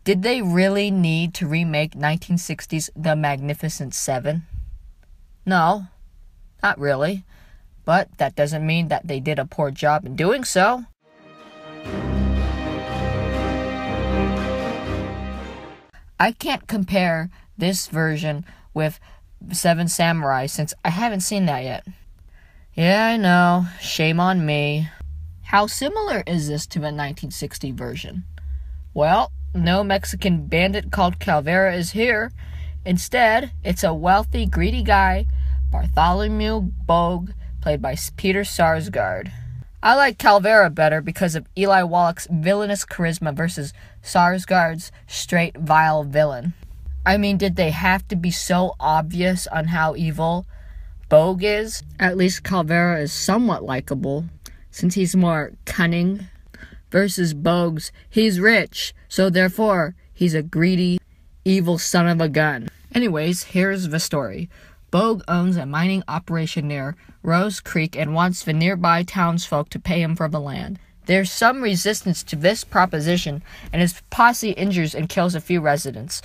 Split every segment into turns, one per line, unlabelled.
Did they really need to remake 1960's The Magnificent Seven? No, not really. But that doesn't mean that they did a poor job in doing so. I can't compare this version with Seven Samurai since I haven't seen that yet. Yeah, I know. Shame on me. How similar is this to the 1960 version? Well, no Mexican bandit called Calvera is here. Instead, it's a wealthy, greedy guy, Bartholomew Bogue, played by Peter Sarsgaard. I like Calvera better because of Eli Wallach's villainous charisma versus Sarsgaard's straight, vile villain. I mean, did they have to be so obvious on how evil Bogue is? At least Calvera is somewhat likable, since he's more cunning. Versus Bogue's, he's rich, so therefore, he's a greedy, evil son of a gun. Anyways, here's the story. Bogue owns a mining operation near Rose Creek and wants the nearby townsfolk to pay him for the land. There's some resistance to this proposition, and his posse injures and kills a few residents,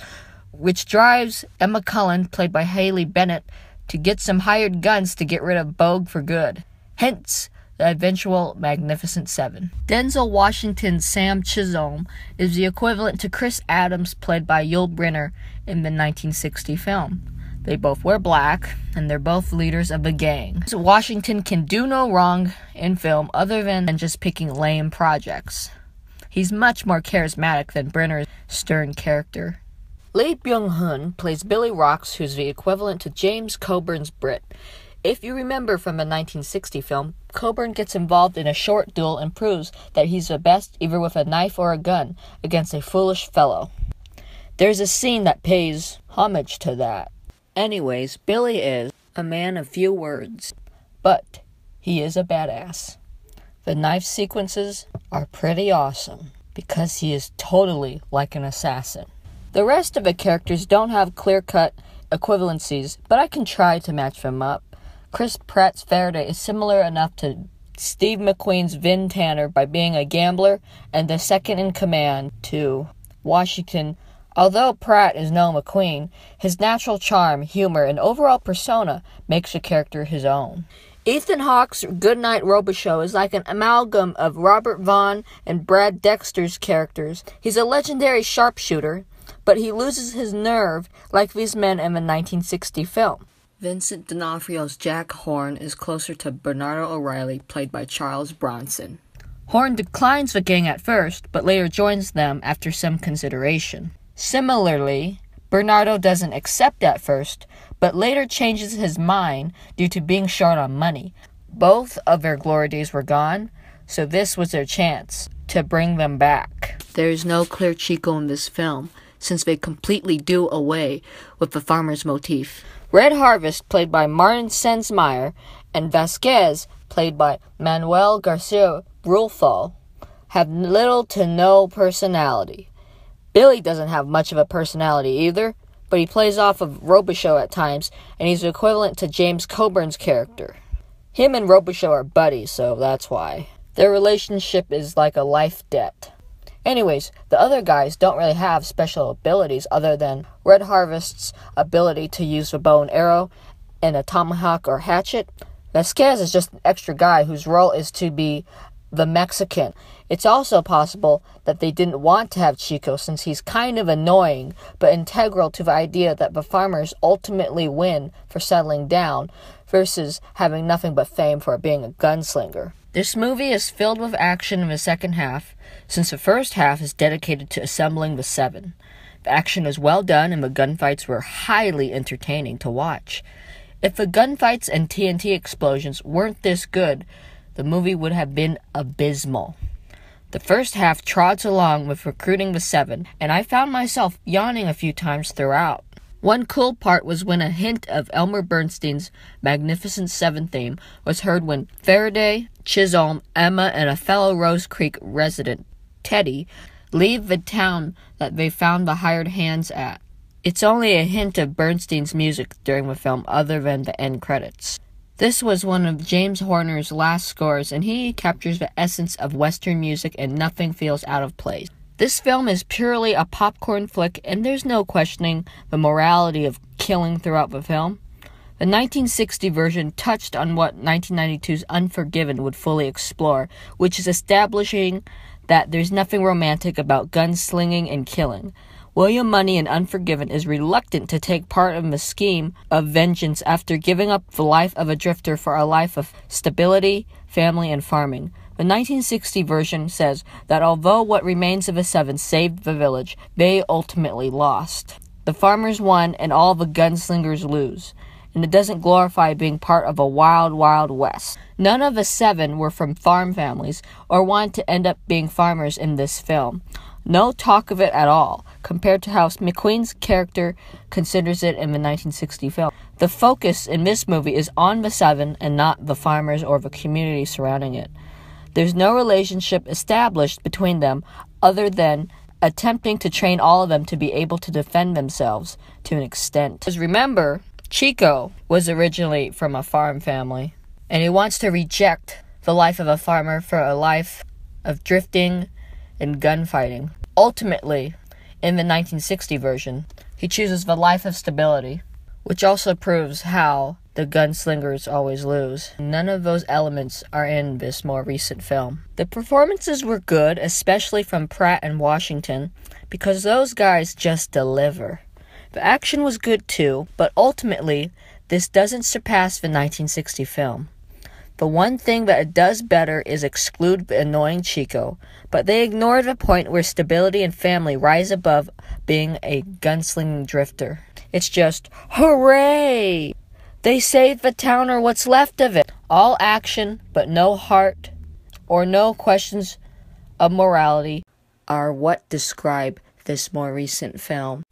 which drives Emma Cullen, played by Haley Bennett, to get some hired guns to get rid of Bogue for good. Hence, the eventual Magnificent Seven. Denzel Washington's Sam Chisholm is the equivalent to Chris Adams, played by Yul Brynner in the 1960 film. They both wear black, and they're both leaders of a gang. Washington can do no wrong in film other than just picking lame projects. He's much more charismatic than Brynner's stern character. Lee Byung-hun plays Billy Rocks, who's the equivalent to James Coburn's Brit. If you remember from the 1960 film, Coburn gets involved in a short duel and proves that he's the best either with a knife or a gun against a foolish fellow. There's a scene that pays homage to that. Anyways, Billy is a man of few words, but he is a badass. The knife sequences are pretty awesome because he is totally like an assassin. The rest of the characters don't have clear-cut equivalencies, but I can try to match them up. Chris Pratt's Faraday is similar enough to Steve McQueen's Vin Tanner by being a gambler and the second-in-command to Washington. Although Pratt is no McQueen, his natural charm, humor, and overall persona makes the character his own. Ethan Hawke's Goodnight Robichaux is like an amalgam of Robert Vaughn and Brad Dexter's characters. He's a legendary sharpshooter, but he loses his nerve like these men in the 1960 film. Vincent D'Onofrio's Jack Horn is closer to Bernardo O'Reilly, played by Charles Bronson. Horn declines the gang at first, but later joins them after some consideration. Similarly, Bernardo doesn't accept at first, but later changes his mind due to being short on money. Both of their glory days were gone, so this was their chance to bring them back. There is no clear Chico in this film, since they completely do away with the farmer's motif. Red Harvest, played by Martin Sensmeyer, and Vasquez, played by Manuel Garcia Rulfo, have little to no personality. Billy doesn't have much of a personality either, but he plays off of Robichaux at times, and he's equivalent to James Coburn's character. Him and Robichaux are buddies, so that's why. Their relationship is like a life debt. Anyways, the other guys don't really have special abilities other than Red Harvest's ability to use the bow and arrow and a tomahawk or hatchet. Vasquez is just an extra guy whose role is to be the Mexican. It's also possible that they didn't want to have Chico since he's kind of annoying, but integral to the idea that the farmers ultimately win for settling down versus having nothing but fame for being a gunslinger. This movie is filled with action in the second half, since the first half is dedicated to assembling the Seven. The action is well done and the gunfights were highly entertaining to watch. If the gunfights and TNT explosions weren't this good, the movie would have been abysmal. The first half trots along with recruiting the Seven, and I found myself yawning a few times throughout. One cool part was when a hint of Elmer Bernstein's Magnificent Seven theme was heard when Faraday, Chisholm, Emma, and a fellow Rose Creek resident, Teddy, leave the town that they found the hired hands at. It's only a hint of Bernstein's music during the film other than the end credits. This was one of James Horner's last scores, and he captures the essence of Western music and nothing feels out of place. This film is purely a popcorn flick, and there's no questioning the morality of killing throughout the film. The 1960 version touched on what 1992's Unforgiven would fully explore, which is establishing that there's nothing romantic about gunslinging and killing. William Money in Unforgiven is reluctant to take part in the scheme of vengeance after giving up the life of a drifter for a life of stability, family, and farming. The 1960 version says that although what remains of the seven saved the village, they ultimately lost. The farmers won and all the gunslingers lose. And it doesn't glorify being part of a wild, wild west. None of the seven were from farm families or wanted to end up being farmers in this film. No talk of it at all, compared to how McQueen's character considers it in the 1960 film. The focus in this movie is on the seven and not the farmers or the community surrounding it. There's no relationship established between them other than attempting to train all of them to be able to defend themselves to an extent. Because remember, Chico was originally from a farm family, and he wants to reject the life of a farmer for a life of drifting and gunfighting. Ultimately, in the 1960 version, he chooses the life of stability, which also proves how the gunslingers always lose. None of those elements are in this more recent film. The performances were good, especially from Pratt and Washington, because those guys just deliver. The action was good too, but ultimately, this doesn't surpass the 1960 film. The one thing that it does better is exclude the annoying Chico, but they ignore the point where stability and family rise above being a gunslinging drifter. It's just, hooray! They saved the town or what's left of it. All action, but no heart, or no questions of morality, are what describe this more recent film.